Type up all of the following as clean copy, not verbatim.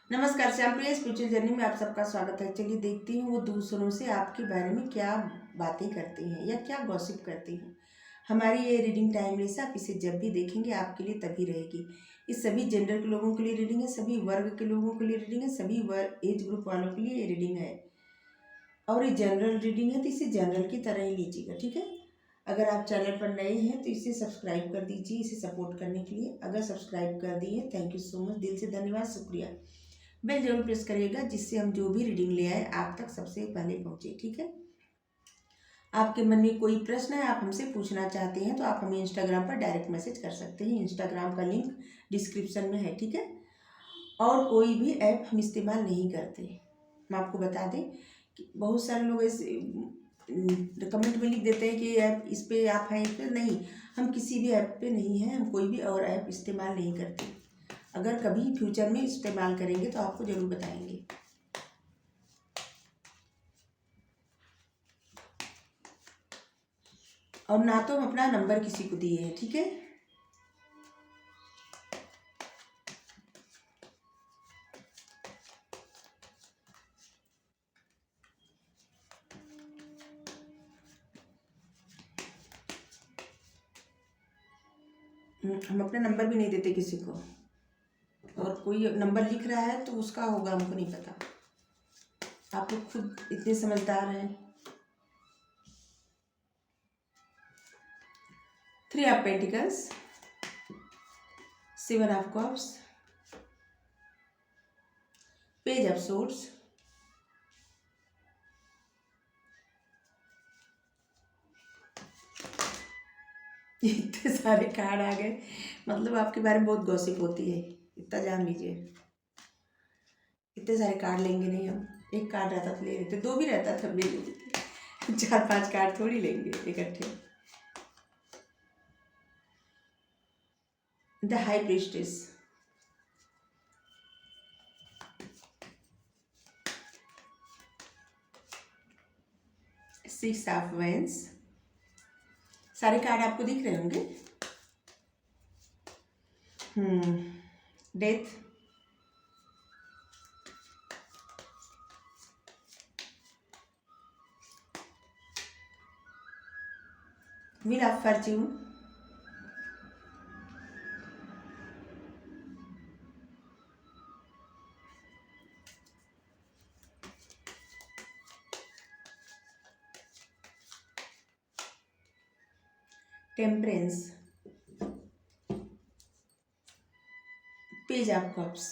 नमस्कार, श्यामप्रिया spiritual journey में आप सबका स्वागत है। चलिए देखते हैं वो दूसरों से आपके बारे में क्या बातें करते हैं या क्या गॉसिप करते हैं। हमारी ये रीडिंग टाइमलेस है, आप इसे जब भी देखेंगे आपके लिए तभी रहेगी। इस सभी जेंडर के लोगों के लिए रीडिंग है, सभी वर्ग के लोगों के लिए रीडिंग है, सभी एज ग्रुप वालों के लिए ये रीडिंग है। और ये जनरल रीडिंग है तो इसे जनरल की तरह ही लीजिएगा, ठीक है। अगर आप चैनल पर नए हैं तो इसे सब्सक्राइब कर दीजिए, इसे सपोर्ट करने के लिए। अगर सब्सक्राइब कर दिए, थैंक यू सो मच, दिल से धन्यवाद, शुक्रिया। बेल जरूर प्रेस करिएगा जिससे हम जो भी रीडिंग ले आए आप तक सबसे पहले पहुंचे, ठीक है। आपके मन में कोई प्रश्न है, आप हमसे पूछना चाहते हैं तो आप हमें इंस्टाग्राम पर डायरेक्ट मैसेज कर सकते हैं। इंस्टाग्राम का लिंक डिस्क्रिप्शन में है, ठीक है। और कोई भी ऐप हम इस्तेमाल नहीं करते। हम आपको बता दें कि बहुत सारे लोग ऐसे कमेंट में लिख देते हैं कि ऐप इस पर आप हैं, इस पर नहीं। हम किसी भी ऐप पे नहीं हैं, हम कोई भी और ऐप इस्तेमाल नहीं करते। अगर कभी फ्यूचर में इस्तेमाल करेंगे तो आपको ज़रूर बताएंगे। और ना तो हम अपना नंबर किसी को दिए हैं, ठीक है। हम अपना नंबर भी नहीं देते किसी को। और कोई नंबर लिख रहा है तो उसका होगा, हमको नहीं पता। आप लोग खुद इतने समझदार हैं। 3 of pentacles, 7 of cups, page of swords, इतने सारे कार्ड आ गए। मतलब आपके बारे में बहुत गॉसिप होती है, इतना जान लीजिए। इतने सारे कार्ड लेंगे नहीं हम। एक कार्ड रहता तो ले लेते, 2 भी रहता तब ले लेते। 4-5 कार्ड थोड़ी लेंगे इकट्ठे। The high priestess, 6 of wands. सारे कार्ड आपको दिख रहे होंगे। Death, wheel of fortune, temperance, page of cups.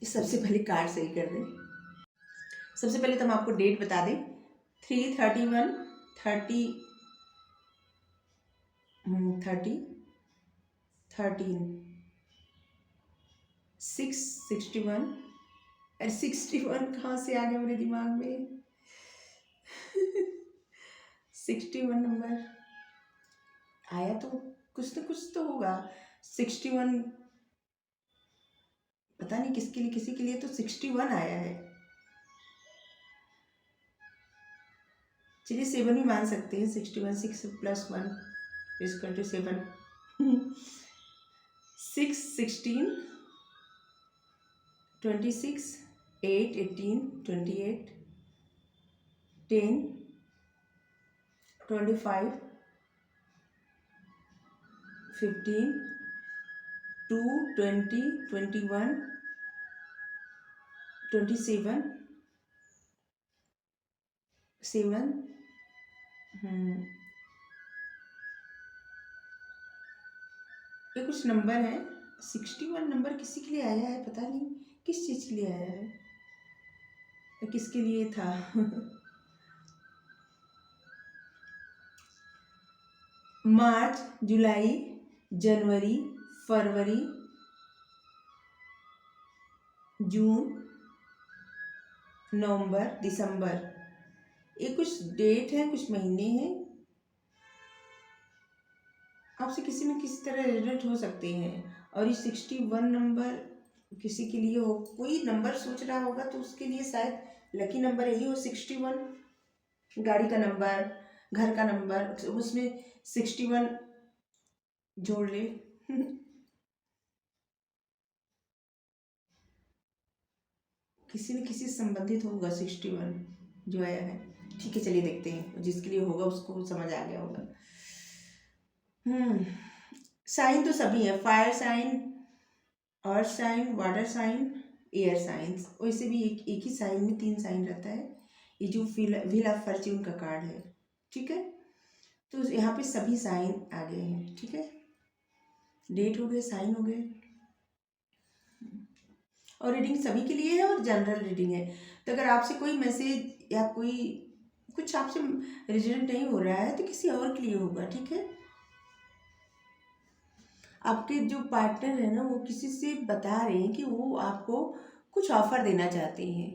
सबसे पहले कार्ड सही कर दें। सबसे पहले तो हम आपको डेट बता दें, 3/31, 30, 30, 13, 6/61। अरे 61 कहाँ से आ गया मेरे दिमाग में। 61 नंबर आया तो कुछ तो कुछ तो होगा। 61 पता नहीं किसके लिए, किसी के लिए तो 61 आया है। चलिए 7 भी मान सकते हैं। 61, 6 + 1 = 7। 6, 16, 26, 8, 18, 28, 10, 25, 15, 2, 20, 21, 27, 7। ये कुछ नंबर है। 61 नंबर किसी के लिए आया है, पता नहीं किस चीज़ के लिए आया है या किसके लिए था। मार्च, जुलाई, जनवरी, फरवरी, जून, नवंबर, दिसंबर, ये कुछ डेट है, कुछ महीने हैं। आपसे किसी न किसी तरह रिलेट हो सकते हैं। और ये 61 नंबर किसी के लिए हो, कोई नंबर सोच रहा होगा तो उसके लिए शायद लकी नंबर यही हो, 61। गाड़ी का नंबर, घर का नंबर, उसमें 61 जोड़ ले। किसी न किसी से संबंधित होगा 61 जो आया है। ठीक है, चलिए देखते हैं, जिसके लिए होगा उसको समझ आ गया होगा। साइन तो सभी है, fire sign, earth sign, water sign, air signs. वैसे भी एक ही साइन में 3 साइन रहता है। ये जो व्हील ऑफ फॉर्च्यून का कार्ड है, ठीक है। तो यहाँ पे सभी साइन आ गए हैं, ठीक है। डेट हो गए, साइन हो गए, और रीडिंग सभी के लिए है और जनरल रीडिंग है। तो अगर आपसे कोई मैसेज या कोई कुछ आपसे रिजल्ट नहीं हो रहा है तो किसी और के लिए होगा, ठीक है। आपके जो पार्टनर है ना, वो किसी से बता रहे हैं कि वो आपको कुछ ऑफर देना चाहते हैं।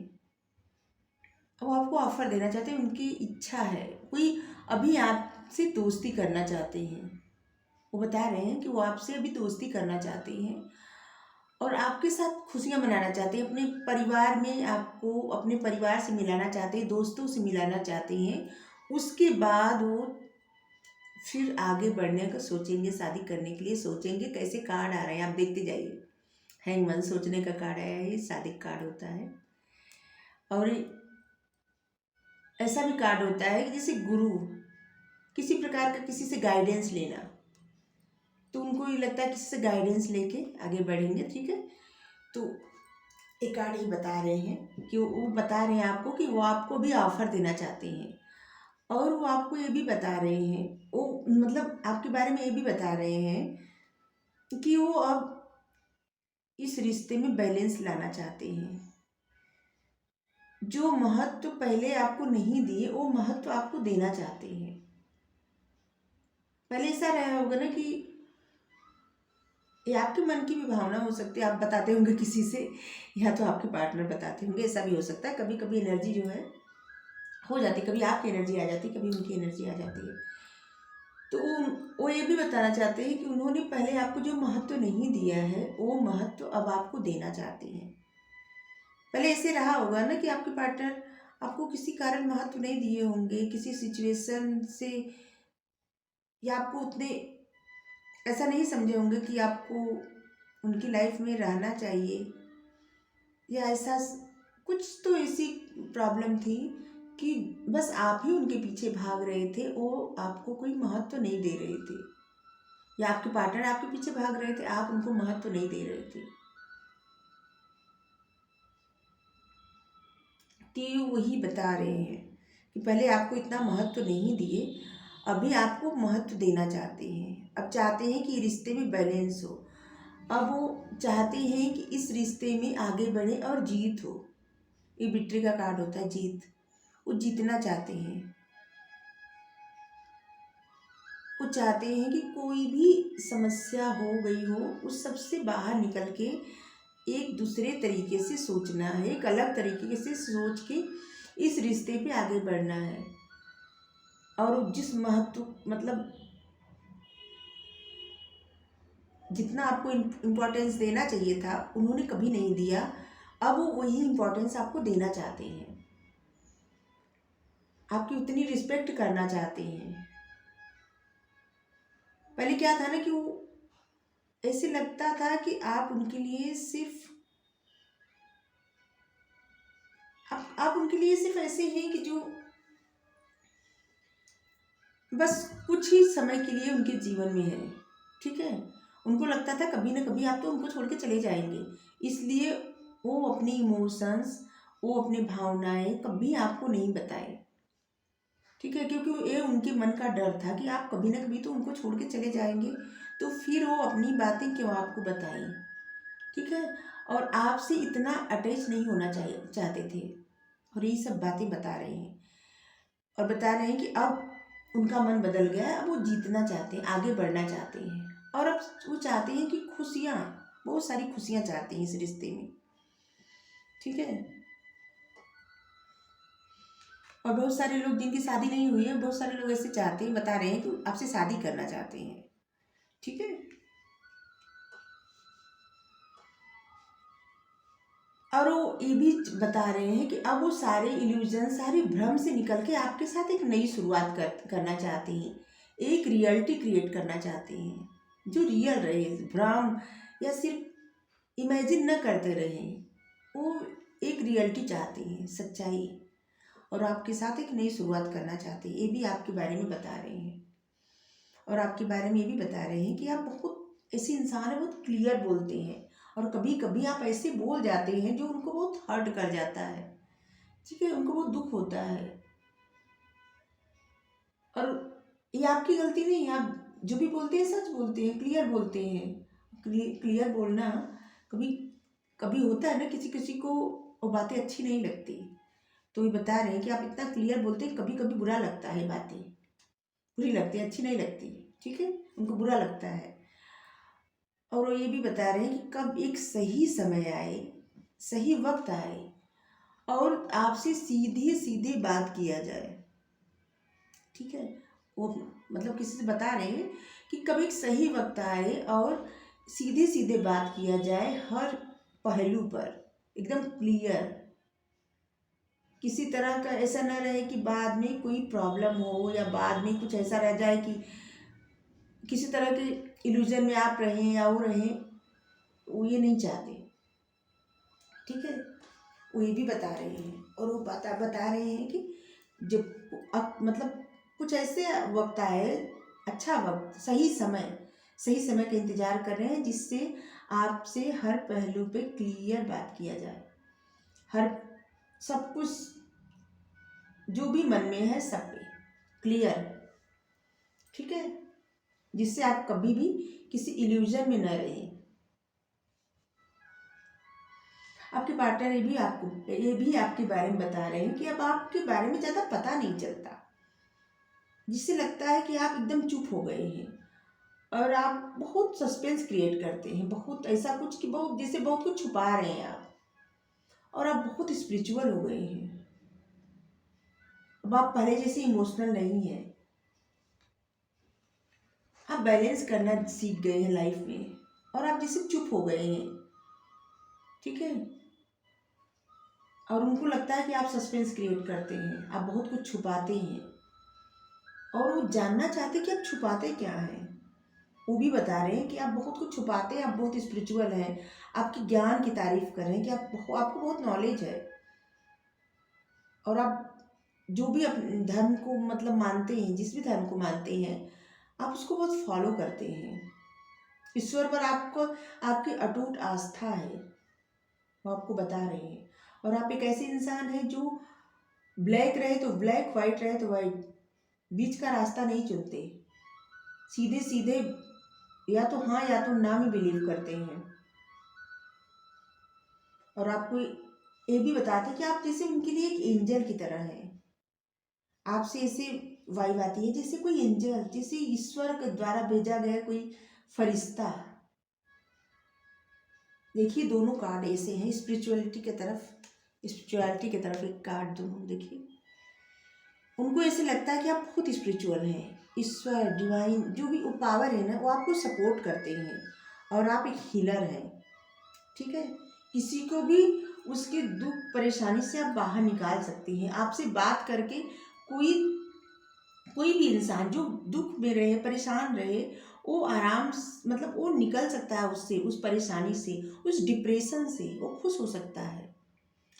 वो आपको ऑफर देना चाहते हैं, उनकी इच्छा है, कोई अभी आपसे दोस्ती करना चाहते हैं। वो बता रहे हैं कि वो आपसे अभी दोस्ती करना चाहते हैं और आपके साथ खुशियां मनाना चाहते हैं। अपने परिवार में आपको अपने परिवार से मिलाना चाहते हैं, दोस्तों से मिलाना चाहते हैं। उसके बाद वो फिर आगे बढ़ने का सोचेंगे, शादी करने के लिए सोचेंगे। कैसे कार्ड आ रहे हैं आप देखते जाइए। हैंगमैन सोचने का कार्ड आया है, ये शादी कार्ड होता है। और ऐसा भी कार्ड होता है कि जैसे गुरु, किसी प्रकार का किसी से गाइडेंस लेना, तो उनको ये लगता है किसी से गाइडेंस लेके आगे बढ़ेंगे, ठीक है। तो एक कार्ड ही बता रहे हैं कि वो बता रहे हैं आपको कि वो आपको भी ऑफर देना चाहते हैं। और वो आपको ये भी बता रहे हैं, वो मतलब आपके बारे में ये भी बता रहे हैं कि वो अब इस रिश्ते में बैलेंस लाना चाहते हैं। जो महत्व पहले आपको नहीं दिए वो महत्व आपको देना चाहते हैं। पहले ऐसा रहा होगा ना कि ये आपके मन की भी भावना हो सकती है, आप बताते होंगे किसी से, या तो आपके पार्टनर बताते होंगे, ऐसा भी हो सकता है। कभी कभी एनर्जी जो है हो जाती है, कभी आपकी एनर्जी आ जाती है, कभी उनकी एनर्जी आ जाती है। तो वो ये भी बताना चाहते हैं कि उन्होंने पहले आपको जो महत्व नहीं दिया है वो महत्व अब आपको देना चाहते हैं। पहले ऐसे रहा होगा ना कि आपके पार्टनर आपको किसी कारण महत्व नहीं दिए होंगे, किसी सिचुएशन से, या आपको उतने ऐसा नहीं समझे होंगे कि आपको उनकी लाइफ में रहना चाहिए, या ऐसा कुछ तो ऐसी प्रॉब्लम थी कि बस आप ही उनके पीछे भाग रहे थे, वो आपको कोई महत्व नहीं दे रहे थे, या आपके पार्टनर आपके पीछे भाग रहे थे, आप उनको महत्व नहीं दे रहे थे। तो वही बता रहे हैं कि पहले आपको इतना महत्व नहीं दिए, अभी आपको महत्व देना चाहते हैं। अब चाहते हैं कि रिश्ते में बैलेंस हो। अब वो चाहते हैं कि इस रिश्ते में आगे बढ़े और जीत हो। ये विक्ट्री का कार्ड होता है, जीत। वो जीतना चाहते हैं। वो चाहते हैं कि कोई भी समस्या हो गई हो उस सबसे बाहर निकल के एक दूसरे तरीके से सोचना है, एक अलग तरीके से सोच के इस रिश्ते पे आगे बढ़ना है। और जिस महत्व मतलब जितना आपको इम्पोर्टेंस देना चाहिए था उन्होंने कभी नहीं दिया, अब वो वही इम्पोर्टेंस आपको देना चाहते हैं, आपकी उतनी रिस्पेक्ट करना चाहते हैं। पहले क्या था ना कि वो ऐसे लगता था कि आप उनके लिए सिर्फ आप उनके लिए सिर्फ ऐसे हैं कि जो बस कुछ ही समय के लिए उनके जीवन में है, ठीक है। उनको लगता था कभी ना कभी आप तो उनको छोड़ के चले जाएंगे, इसलिए वो अपनी इमोशंस, वो अपनी भावनाएं कभी आपको नहीं बताए, ठीक है। क्योंकि ये उनके मन का डर था कि आप कभी ना कभी तो उनको छोड़ के चले जाएंगे, तो फिर वो अपनी बातें क्यों आपको बताएं, ठीक है। और आपसे इतना अटैच नहीं होना चाहिए चाहते थे, और यही सब बातें बता रहे हैं। और बता रहे हैं कि अब उनका मन बदल गया है, अब वो जीतना चाहते हैं, आगे बढ़ना चाहते हैं। और अब वो चाहते हैं कि खुशियाँ, बहुत सारी खुशियाँ चाहते हैं इस रिश्ते में, ठीक है। और बहुत सारे लोग जिनकी शादी नहीं हुई है, बहुत सारे लोग ऐसे चाहते हैं, बता रहे हैं कि आपसे शादी करना चाहते हैं, ठीक है। और वो ये भी बता रहे हैं कि अब वो सारे इल्यूजन, सारे भ्रम से निकल के आपके साथ एक नई शुरुआत करना चाहते हैं, एक रियलिटी क्रिएट करना चाहते हैं जो रियल रहे, भ्रम या सिर्फ इमेजिन न करते रहें। वो एक रियलिटी चाहते हैं, सच्चाई, और आपके साथ एक नई शुरुआत करना चाहते हैं। ये भी आपके बारे में बता रहे हैं। और आपके बारे में ये भी बता रहे हैं कि आप बहुत ऐसे इंसान हैं, बहुत क्लियर बोलते हैं, और कभी कभी आप ऐसे बोल जाते हैं जो उनको बहुत हर्ट कर जाता है, ठीक है, उनको बहुत दुख होता है। और ये आपकी गलती नहीं है, आप जो भी बोलते हैं सच बोलते हैं, क्लियर बोलते हैं। क्लियर बोलना कभी कभी होता है ना, किसी किसी को वो बातें अच्छी नहीं लगती, तो ये बता रहे हैं कि आप इतना क्लियर बोलते हैं, कभी कभी बुरा लगता है, बातें बुरी लगती है, अच्छी नहीं लगती, ठीक है, उनको बुरा लगता है। और वो ये भी बता रहे हैं कि कब एक सही समय आए, सही वक्त आए और आपसे सीधे सीधे बात किया जाए, ठीक है। वो मतलब किसी से बता रहे हैं कि कब एक सही वक्त आए और सीधे सीधे बात किया जाए, हर पहलू पर एकदम क्लियर, किसी तरह का ऐसा ना रहे कि बाद में कोई प्रॉब्लम हो या बाद में कुछ ऐसा रह जाए कि किसी तरह के इल्यूजन में आप रहें या वो रहें, वो ये नहीं चाहते, ठीक है। वो ये भी बता रहे हैं, और वो बता रहे हैं कि जब अब मतलब कुछ ऐसे वक्त आए, अच्छा वक्त, सही समय का इंतजार कर रहे हैं जिससे आपसे हर पहलू पे क्लियर बात किया जाए, हर सब कुछ जो भी मन में है सब पे क्लियर, ठीक है, जिससे आप कभी भी किसी इल्यूजन में न रहें। आपके पार्टनर ये भी आपके बारे में बता रहे हैं कि अब आपके बारे में ज़्यादा पता नहीं चलता, जिससे लगता है कि आप एकदम चुप हो गए हैं और आप बहुत सस्पेंस क्रिएट करते हैं, बहुत ऐसा कुछ कि बहुत जैसे बहुत कुछ छुपा रहे हैं आप, और आप बहुत स्पिरिचुअल हो गए हैं। अब आप पहले जैसे इमोशनल नहीं हैं, आप बैलेंस करना सीख गए हैं लाइफ में, और आप जैसे चुप हो गए हैं, ठीक है। और उनको लगता है कि आप सस्पेंस क्रिएट करते हैं, आप बहुत कुछ छुपाते हैं, और वो जानना चाहते हैं कि आप छुपाते क्या हैं। वो भी बता रहे हैं कि आप बहुत कुछ छुपाते हैं, आप बहुत स्पिरिचुअल हैं, आपके ज्ञान की तारीफ कर रहे हैं कि आपको बहुत नॉलेज है, और आप जो भी अपने धर्म को मतलब मानते हैं, जिस भी धर्म को मानते हैं, आप उसको बहुत फॉलो करते हैं। ईश्वर पर आपको आपकी अटूट आस्था है, वो आपको बता रहे हैं। और आप एक ऐसे इंसान हैं जो ब्लैक रहे तो ब्लैक, वाइट रहे तो वाइट, बीच का रास्ता नहीं चुनते, सीधे सीधे या तो हाँ या तो ना में बिलीव करते हैं। और आपको ये भी बताते हैं कि आप जैसे उनके लिए एक एंजल की तरह हैं, आपसे ऐसे वाइब आती है जैसे कोई एंजल, जैसे ईश्वर के द्वारा भेजा गया कोई फरिश्ता। देखिए दोनों कार्ड ऐसे हैं, स्पिरिचुअलिटी की तरफ एक कार्ड, दोनों देखिए, उनको ऐसे लगता है कि आप बहुत स्पिरिचुअल हैं, ईश्वर डिवाइन जो भी वो पावर है ना, वो आपको सपोर्ट करते हैं, और आप एक हीलर हैं, ठीक है। किसी को भी उसके दुख परेशानी से आप बाहर निकाल सकते हैं, आपसे बात करके कोई कोई भी इंसान जो दुख में रहे, परेशान रहे, वो मतलब वो निकल सकता है उससे, उस परेशानी से, उस डिप्रेशन से वो खुश हो सकता है।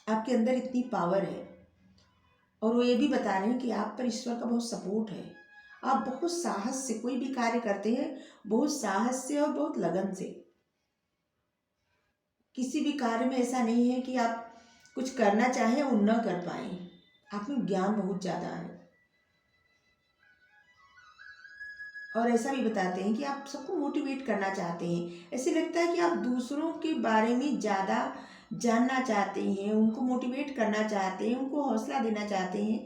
आपके अंदर इतनी पावर है। और वो ये भी बता रहे हैं कि आप पर ईश्वर का बहुत सपोर्ट है, आप बहुत साहस से कोई भी कार्य करते हैं, बहुत साहस से और बहुत लगन से। किसी भी कार्य में ऐसा नहीं है कि आप कुछ करना चाहें और न कर पाए, आप में ज्ञान बहुत ज़्यादा है। और ऐसा भी बताते हैं कि आप सबको मोटिवेट करना चाहते हैं, ऐसे लगता है कि आप दूसरों के बारे में ज़्यादा जानना चाहते हैं, उनको मोटिवेट करना चाहते हैं, उनको हौसला देना चाहते हैं,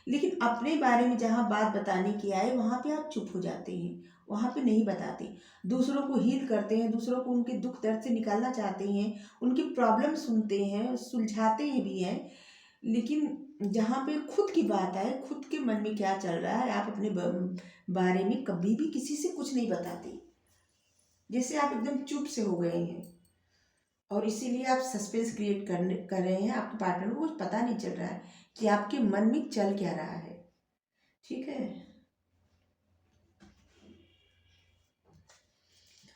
लेकिन अपने बारे में जहाँ बात बताने की आए वहाँ पे आप चुप हो जाते हैं, वहाँ पे नहीं बताते। दूसरों को हील करते हैं, दूसरों को उनके दुख दर्द से निकालना चाहते हैं, उनकी प्रॉब्लम सुनते हैं, सुलझाते हैं भी हैं, लेकिन जहाँ पे खुद की बात आए, खुद के मन में क्या चल रहा है, आप अपने बारे में कभी भी किसी से कुछ नहीं बताते, जैसे आप एकदम चुप से हो गए हैं। और इसीलिए आप सस्पेंस क्रिएट कर रहे हैं। आपके पार्टनर को कुछ पता नहीं चल रहा है कि आपके मन में चल क्या रहा है। ठीक है,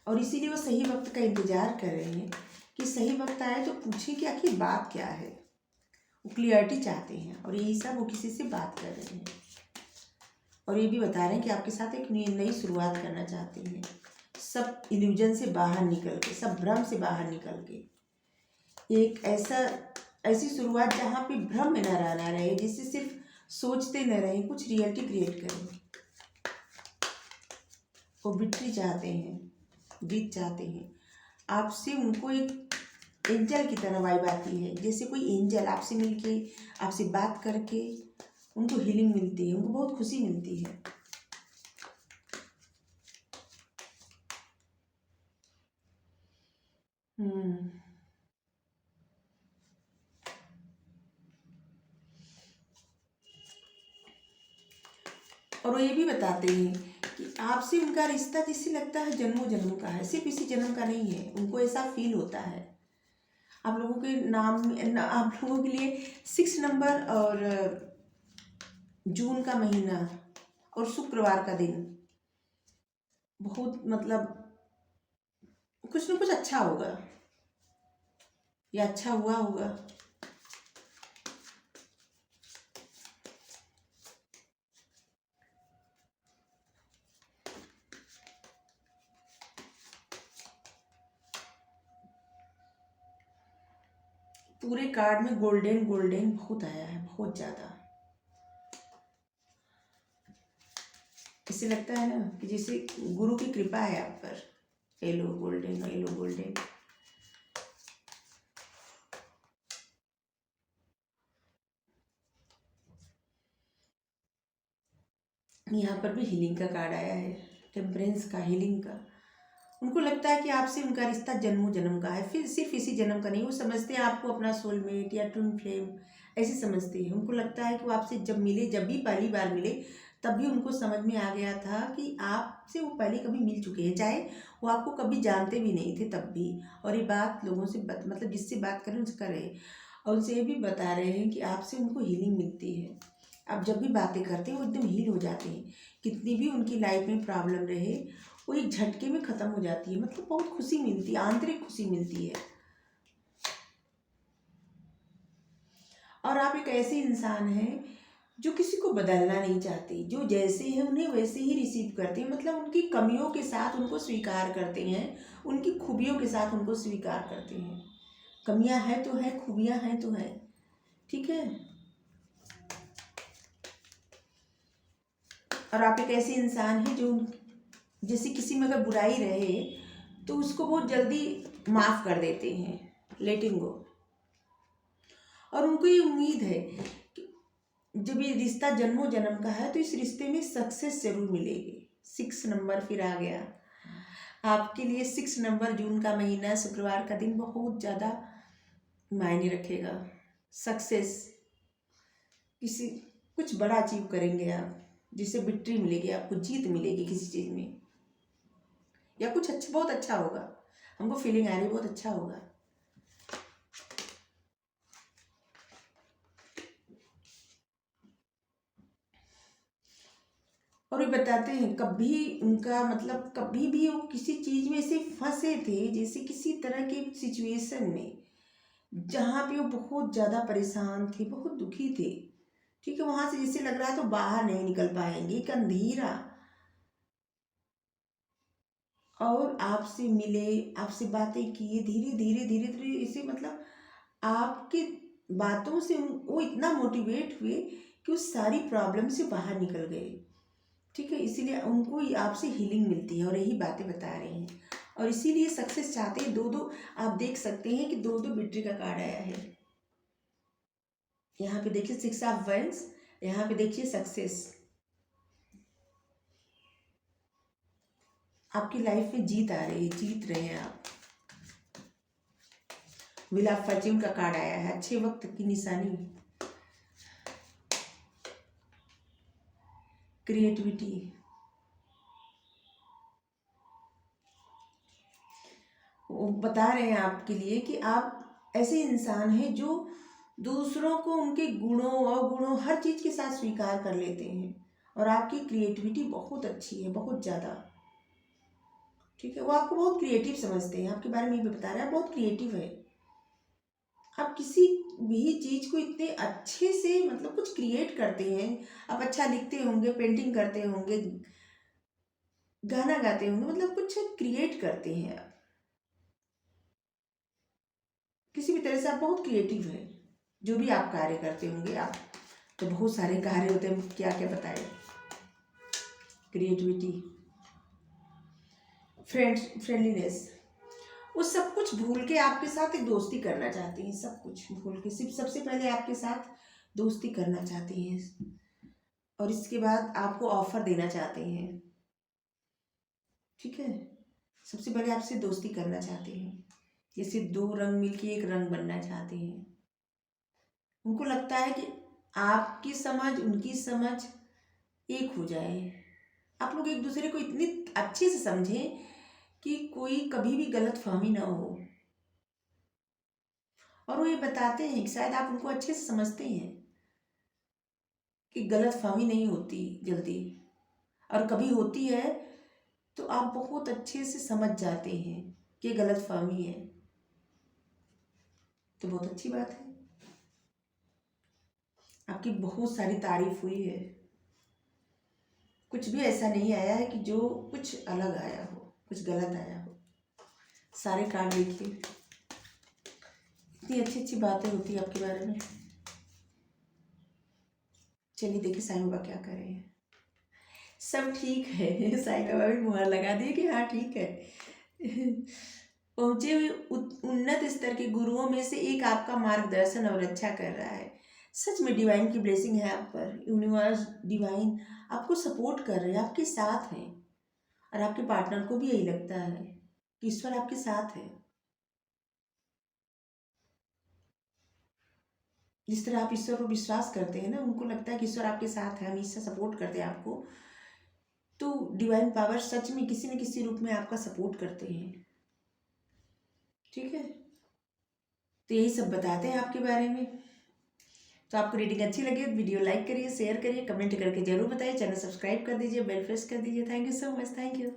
और इसीलिए वो सही वक्त का इंतजार कर रहे हैं कि सही वक्त आए तो पूछें कि आखिर बात क्या है। वो क्लियरिटी चाहते हैं और यही सब वो किसी से बात कर रहे हैं। और ये भी बता रहे हैं कि आपके साथ एक नई शुरुआत करना चाहते हैं, सब इल्यूजन से बाहर निकल के, सब भ्रम से बाहर निकल के, एक ऐसी शुरुआत जहाँ पे भ्रम में न रहना रहे, जिससे सिर्फ सोचते न रहें, कुछ रियलिटी क्रिएट करें। वो विक्ट्री चाहते हैं, जीत चाहते हैं। आपसे उनको एक एंजल की तरह वाइब आती है, जैसे कोई एंजल आपसे मिलके, आपसे बात करके उनको हीलिंग मिलती है, उनको बहुत खुशी मिलती है। और वो ये भी बताते हैं कि आपसे उनका रिश्ता जिससे लगता है जन्मों जन्म का है, सिर्फ इसी जन्म का नहीं है। उनको ऐसा फील होता है। आप लोगों के आप लोगों के लिए 6 नंबर और जून का महीना और शुक्रवार का दिन बहुत मतलब कुछ ना कुछ अच्छा होगा या अच्छा हुआ होगा। पूरे कार्ड में गोल्डन गोल्डन बहुत आया है, बहुत ज़्यादा। इससे लगता है ना कि जैसे गुरु की कृपा है आप पर। Yellow golden, yellow golden. यहाँ पर भी हीलिंग का कार्ड आया है, टेम्परेंस का, हीलिंग का। उनको लगता है कि आपसे उनका रिश्ता जन्मों जन्म का है, फिर सिर्फ इसी जन्म का नहीं। वो समझते हैं आपको अपना सोलमेट या ट्विन फ्लेम, ऐसे समझते हैं। उनको लगता है कि वो आपसे जब मिले, जब भी पहली बार मिले, तब भी उनको समझ में आ गया था कि आपसे वो पहले कभी मिल चुके हैं, चाहे वो आपको कभी जानते भी नहीं थे तब भी। और ये बात लोगों से मतलब जिससे बात करें उनसे करें, और उनसे ये भी बता रहे हैं कि आपसे उनको हीलिंग मिलती है। आप जब भी बातें करते हैं वो एकदम हील हो जाते हैं। कितनी भी उनकी लाइफ में प्रॉब्लम रहे, वो एक झटके में ख़त्म हो जाती है। मतलब बहुत खुशी मिलती है, आंतरिक खुशी मिलती है। और आप एक ऐसे इंसान हैं जो किसी को बदलना नहीं चाहते, जो जैसे हैं उन्हें वैसे ही रिसीव करते हैं। मतलब उनकी कमियों के साथ उनको स्वीकार करते हैं, उनकी खूबियों के साथ उनको स्वीकार करते हैं। कमियां हैं तो है, खूबियां हैं तो है। ठीक है। और आप एक ऐसे इंसान हैं जो जैसे किसी में अगर बुराई रहे तो उसको बहुत जल्दी माफ़ कर देते हैं, लेटिंग गो। और उनको ये उम्मीद है कि जब ये रिश्ता जन्मों जन्म का है तो इस रिश्ते में सक्सेस जरूर मिलेगी। 6 नंबर फिर आ गया आपके लिए। 6 नंबर, जून का महीना, शुक्रवार का दिन बहुत ज़्यादा मायने रखेगा। सक्सेस, किसी कुछ बड़ा अचीव करेंगे आप, जिससे विक्ट्री मिलेगी, आपको जीत मिलेगी किसी चीज़ में, या कुछ अच्छा, बहुत अच्छा होगा। हमको फीलिंग आ रही है बहुत अच्छा होगा। और वे बताते हैं कभी उनका मतलब कभी भी वो किसी चीज़ में ऐसे फंसे थे, जैसे किसी तरह के सिचुएशन में जहाँ पे वो बहुत ज़्यादा परेशान थे, बहुत दुखी थे। ठीक है, वहाँ से जैसे लग रहा है तो बाहर नहीं निकल पाएंगे, एक अंधेरा। और आपसे मिले, आपसे बातें किए, धीरे धीरे धीरे धीरे इसे मतलब आपकी बातों से वो इतना मोटिवेट हुए कि उस सारी प्रॉब्लम से बाहर निकल गए। ठीक है, इसीलिए उनको आपसे हीलिंग मिलती है और यही बातें बता रहे हैं। और इसीलिए सक्सेस चाहते हैं। दो दो आप देख सकते हैं कि दो दो विक्ट्री का कार्ड आया है। यहाँ पे देखिए 6 ऑफ वैंड्स, यहाँ पे देखिए सक्सेस। आपकी लाइफ में जीत आ रही है, जीत रहे हैं आप। व्हील ऑफ फॉर्च्यून का कार्ड आया है, अच्छे वक्त की निशानी, क्रिएटिविटी। वो बता रहे हैं आपके लिए कि आप ऐसे इंसान हैं जो दूसरों को उनके गुणों अवगुणों हर चीज़ के साथ स्वीकार कर लेते हैं, और आपकी क्रिएटिविटी बहुत अच्छी है, बहुत ज़्यादा। ठीक है, वो आपको बहुत क्रिएटिव समझते हैं, आपके बारे में ये भी बता रहे हैं, आप बहुत क्रिएटिव है। आप किसी भी चीज़ को इतने अच्छे से मतलब कुछ क्रिएट करते हैं। आप अच्छा लिखते होंगे, पेंटिंग करते होंगे, गाना गाते होंगे, मतलब कुछ क्रिएट करते हैं आप। किसी भी तरह से आप बहुत क्रिएटिव है। जो भी आप कार्य करते होंगे, आप तो बहुत सारे कार्य होते हैं, क्या क्या बताए। क्रिएटिविटी, फ्रेंडलीनेस, वो सब कुछ भूल के आपके साथ एक दोस्ती करना चाहती हैं। सब कुछ भूल के सिर्फ सबसे पहले आपके साथ दोस्ती करना चाहती हैं, और इसके बाद आपको ऑफर देना चाहते हैं। ठीक है, सबसे पहले आपसे दोस्ती करना चाहते हैं, जैसे दो रंग मिलके एक रंग बनना चाहते हैं। उनको लगता है कि आपकी समझ उनकी समझ एक हो जाए, आप लोग एक दूसरे को इतनी अच्छे से समझें कि कोई कभी भी गलत फहमी ना हो। और वो ये बताते हैं कि शायद आप उनको अच्छे से समझते हैं कि गलत फहमी नहीं होती जल्दी, और कभी होती है तो आप बहुत अच्छे से समझ जाते हैं कि गलत फहमी है। तो बहुत अच्छी बात है, आपकी बहुत सारी तारीफ हुई है। कुछ भी ऐसा नहीं आया है कि जो कुछ अलग आया हो, कुछ गलत आया हो। सारे कार्ड देखिए, इतनी अच्छी अच्छी बातें होती है आपके बारे में। चलिए देखिए साईं बाबा क्या कर रहे हैं। सब ठीक है, साईं बाबा भी मुहर लगा दिए कि हाँ ठीक है। पहुंचे हुए उन्नत स्तर के गुरुओं में से एक आपका मार्गदर्शन और रक्षा कर रहा है। सच में डिवाइन की ब्लेसिंग है आप पर। यूनिवर्स, डिवाइन आपको सपोर्ट कर रहे हैं, आपके साथ हैं। और आपके पार्टनर को भी यही लगता है कि ईश्वर आपके साथ है। जिस तरह आप ईश्वर पर विश्वास करते हैं ना, उनको लगता है कि ईश्वर आपके साथ है, हमेशा सपोर्ट करते हैं आपको। तो डिवाइन पावर सच में किसी न किसी रूप में आपका सपोर्ट करते हैं। ठीक है, तो यही सब बताते हैं आपके बारे में। तो आपको रीडिंग अच्छी लगी तो वीडियो लाइक करिए, शेयर करिए, कमेंट करके जरूर बताइए। चैनल सब्सक्राइब कर दीजिए, बेल प्रेस कर दीजिए। Thank you so much, thank you.